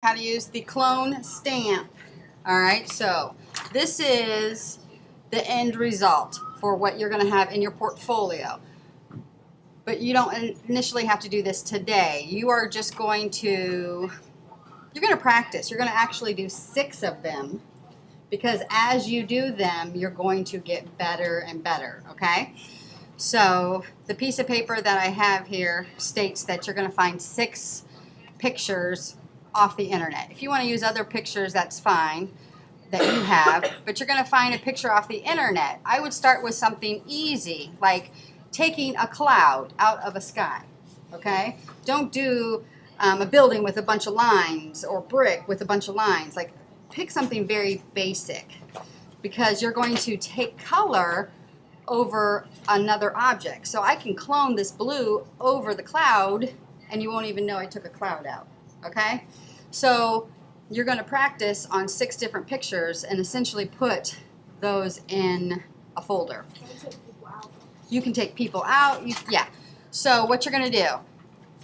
How to use the clone stamp. All right, so this is the end result for what you're going to have in your portfolio. But you don't initially have to do this today. You are just going to, you're going to practice. You're going to actually do 6 of them, because as you do them, you're going to get better and better, okay? So the piece of paper that I have here states that you're going to find 6 pictures off the internet. If you want to use other pictures, that's fine, that you have, but you're going to find a picture off the internet. I would start with something easy, like taking a cloud out of a sky, okay? Don't do a building with a bunch of lines or brick with a bunch of lines. Like, pick something very basic, because you're going to take color over another object. So I can clone this blue over the cloud and you won't even know I took a cloud out, okay? So you're going to practice on 6 different pictures and essentially put those in a folder. You can take people out. Yeah. So what you're going to do,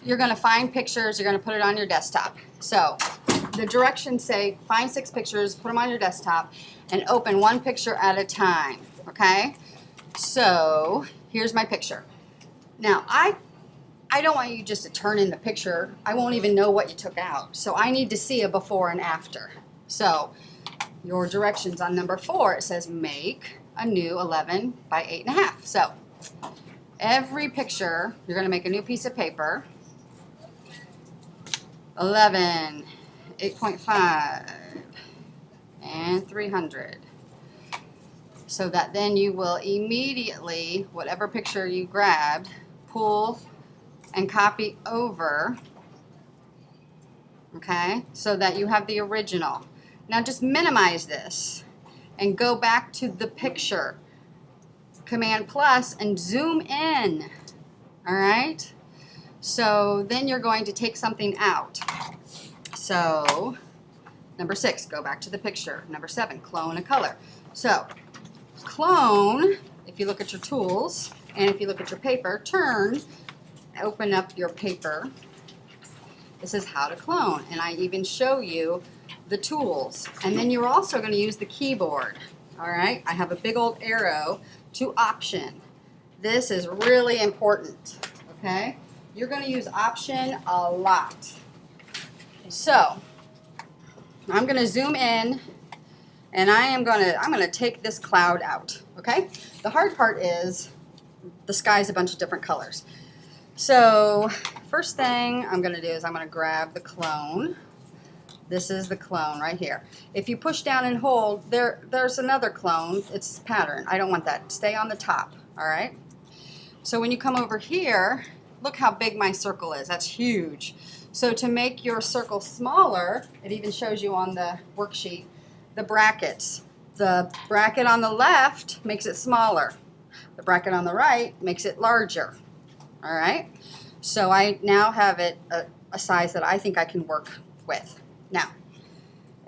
you're going to find pictures, you're going to put it on your desktop. So the directions say find 6 pictures, put them on your desktop, and open 1 picture at a time, okay? So here's my picture. Now I don't want you just to turn in the picture. I won't even know what you took out. So I need to see a before and after. So your directions on number 4, it says make a new 11 by 8.5. So every picture, you're going to make a new piece of paper. 11, 8.5, and 300. So that then you will immediately, whatever picture you grabbed, pull and copy over, okay, so that you have the original. Now just minimize this and go back to the picture. Command plus and zoom in, all right? So then you're going to take something out. So number 6, go back to the picture. Number 7, clone a color. So clone, if you look at your tools and if you look at your paper, turn, open up your paper. This is how to clone, and I even show you the tools. And then you're also going to use the keyboard. All right, I have a big old arrow to option. This is really important, okay? You're going to use option a lot. So I'm going to zoom in, and I'm going to take this cloud out, okay? The hard part is the sky's a bunch of different colors. So first thing I'm going to do is I'm going to grab the clone. This is the clone right here. If you push down and hold, there's another clone. It's pattern. I don't want that. Stay on the top, all right? So when you come over here, look how big my circle is. That's huge. So to make your circle smaller, it even shows you on the worksheet, the brackets. The bracket on the left makes it smaller. The bracket on the right makes it larger. All right, so I now have it a size that I think I can work with. Now,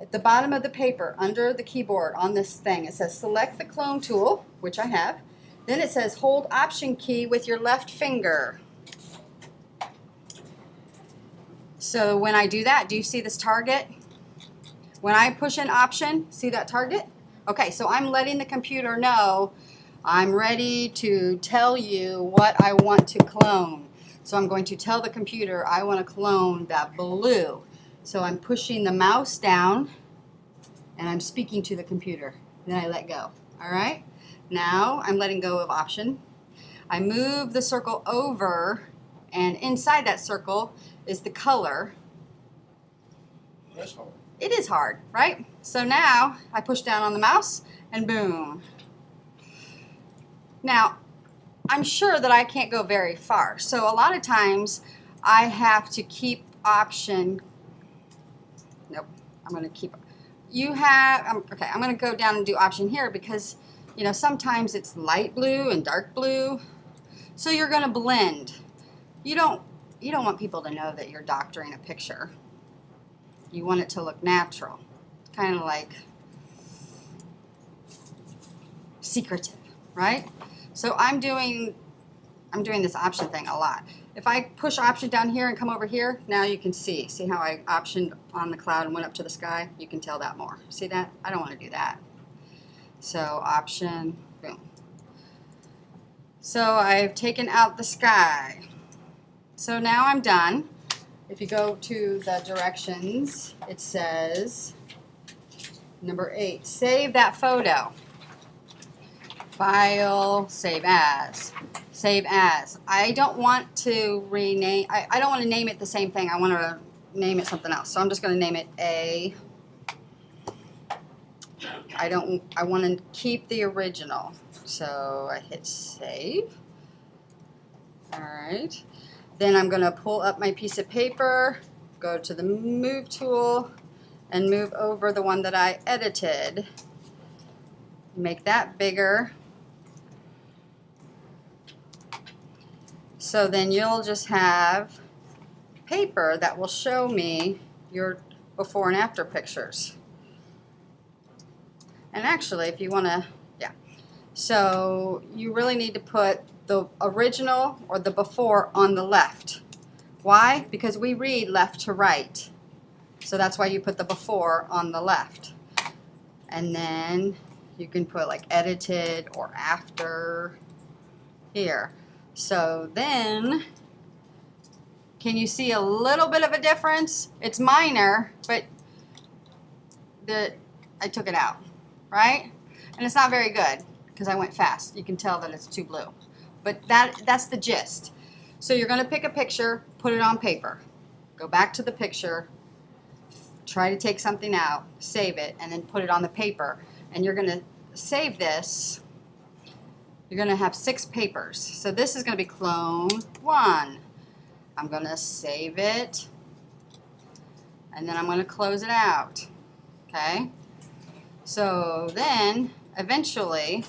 at the bottom of the paper, under the keyboard on this thing, it says select the clone tool, which I have. Then it says hold option key with your left finger. So when I do that, do you see this target? When I push in option, see that target? Okay, so I'm letting the computer know I'm ready to tell you what I want to clone. So I'm going to tell the computer I want to clone that blue. So I'm pushing the mouse down and I'm speaking to the computer. Then I let go. All right? Now I'm letting go of option. I move the circle over, and inside that circle is the color. That's hard. It is hard, right? So now I push down on the mouse and boom. Now, I'm sure that I can't go very far. So a lot of times I have to keep option. Nope, I'm going to keep. You have, okay, I'm going to go down and do option here because, you know, sometimes it's light blue and dark blue. So you're going to blend. You don't want people to know that you're doctoring a picture. You want it to look natural. It's kind of like secretive, right? So I'm doing this option thing a lot. If I push option down here and come over here, now you can see. See how I optioned on the cloud and went up to the sky? You can tell that more. See that? I don't want to do that. So option, boom. So I've taken out the sky. So now I'm done. If you go to the directions, it says, number 8, save that photo. File, save as. Save as. I don't want to rename, I don't want to name it the same thing. I want to name it something else. So I'm just going to name it A. I want to keep the original. So I hit save. All right. Then I'm going to pull up my piece of paper, go to the move tool, and move over the one that I edited. Make that bigger. So then you'll just have paper that will show me your before and after pictures. And actually, if you want to, yeah. So you really need to put the original or the before on the left. Why? Because we read left to right. So that's why you put the before on the left. And then you can put like edited or after here. So then, can you see a little bit of a difference? It's minor, but I took it out, right? And it's not very good because I went fast. You can tell that it's too blue. But that's the gist. So you're going to pick a picture, put it on paper. Go back to the picture, try to take something out, save it, and then put it on the paper. And you're going to save this. You're going to have 6 papers. So this is going to be clone 1. I'm going to save it. And then I'm going to close it out. Okay? So then, eventually,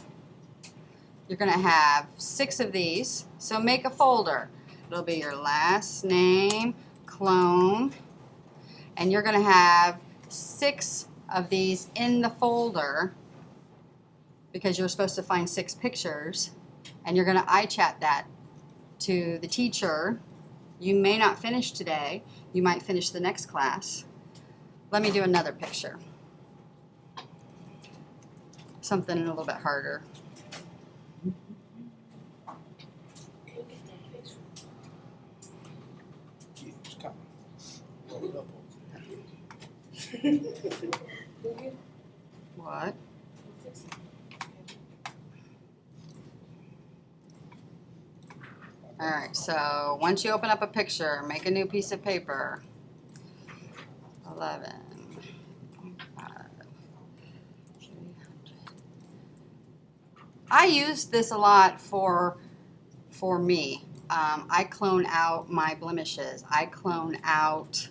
you're going to have 6 of these. So make a folder. It'll be your last name, clone. And you're going to have 6 of these in the folder, because you're supposed to find 6 pictures, and you're going to iChat that to the teacher. You may not finish today. You might finish the next class. Let me do another picture. Something a little bit harder. Yeah, it's coming. Roll it up over there. What? All right, so once you open up a picture, make a new piece of paper. 11. 5, 300. I use this a lot for me. I clone out my blemishes. I clone out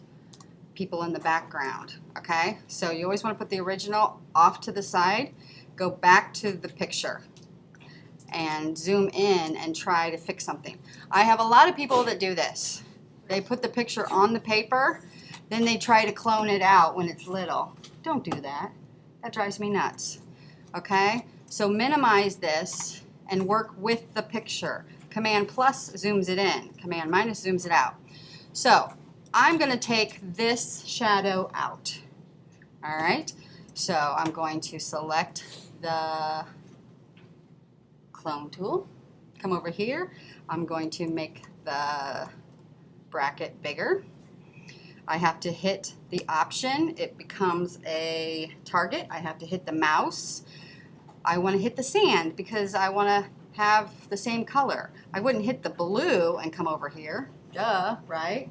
people in the background, okay? So you always want to put the original off to the side, go back to the picture, and zoom in and try to fix something. I have a lot of people that do this. They put the picture on the paper, then they try to clone it out when it's little. Don't do that. That drives me nuts. Okay? So minimize this and work with the picture. Command plus zooms it in. Command minus zooms it out. So I'm going to take this shadow out. All right? So I'm going to select the clone tool, come over here. I'm going to make the bracket bigger. I have to hit the option. It becomes a target. I have to hit the mouse. I want to hit the sand because I want to have the same color. I wouldn't hit the blue and come over here. Duh, right?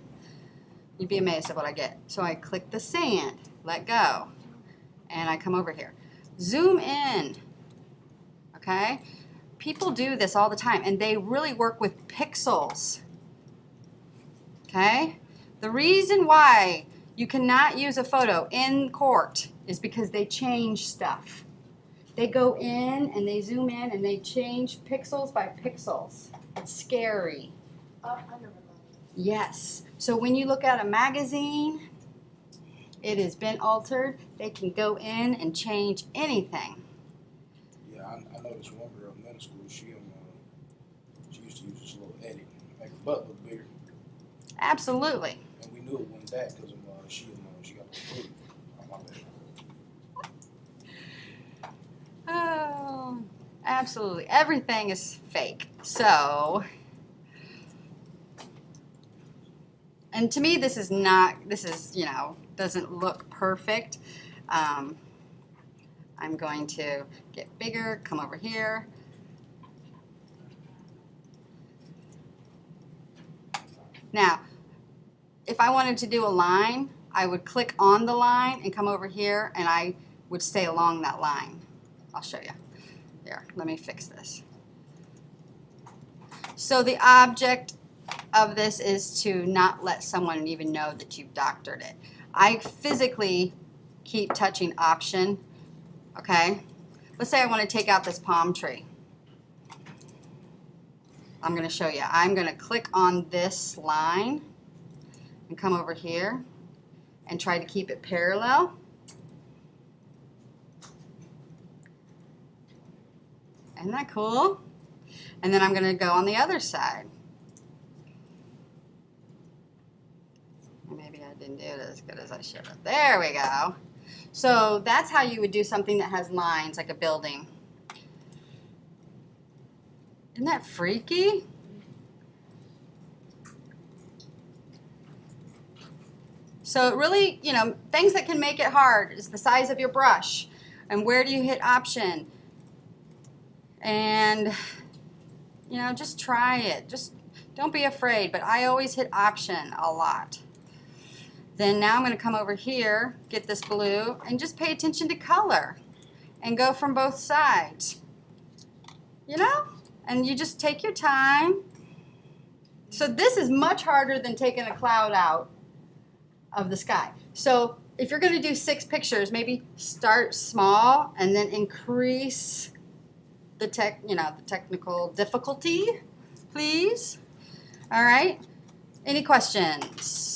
You'd be amazed at what I get. So I click the sand, let go, and I come over here. Zoom in, okay? People do this all the time, and they really work with pixels, okay? The reason why you cannot use a photo in court is because they change stuff. They go in, and they zoom in, and they change pixels by pixels. It's scary. I never know. Yes. So when you look at a magazine, it has been altered. They can go in and change anything. Yeah, I know this one girl in middle school. She used to use this little edit, make her butt look bigger. Absolutely. And we knew it went back because of she got recruited. My bad. Oh, absolutely. Everything is fake. So, and to me, this is, you know, doesn't look perfect. I'm going to get bigger, come over here. Now, if I wanted to do a line, I would click on the line and come over here, and I would stay along that line. I'll show you. Here, let me fix this. So the object of this is to not let someone even know that you've doctored it. I physically keep touching Option, okay? Let's say I want to take out this palm tree. I'm going to show you. I'm going to click on this line and come over here and try to keep it parallel. Isn't that cool? And then I'm going to go on the other side. Maybe I didn't do it as good as I should have. There we go. So that's how you would do something that has lines, like a building. Isn't that freaky? So it really, you know, things that can make it hard is the size of your brush and where do you hit Option. And, you know, just try it. Just don't be afraid, but I always hit Option a lot. Then now I'm going to come over here, get this blue, and just pay attention to color and go from both sides. You know? And you just take your time. So this is much harder than taking a cloud out of the sky. So if you're going to do 6 pictures, maybe start small and then increase the technical difficulty, please. All right. Any questions?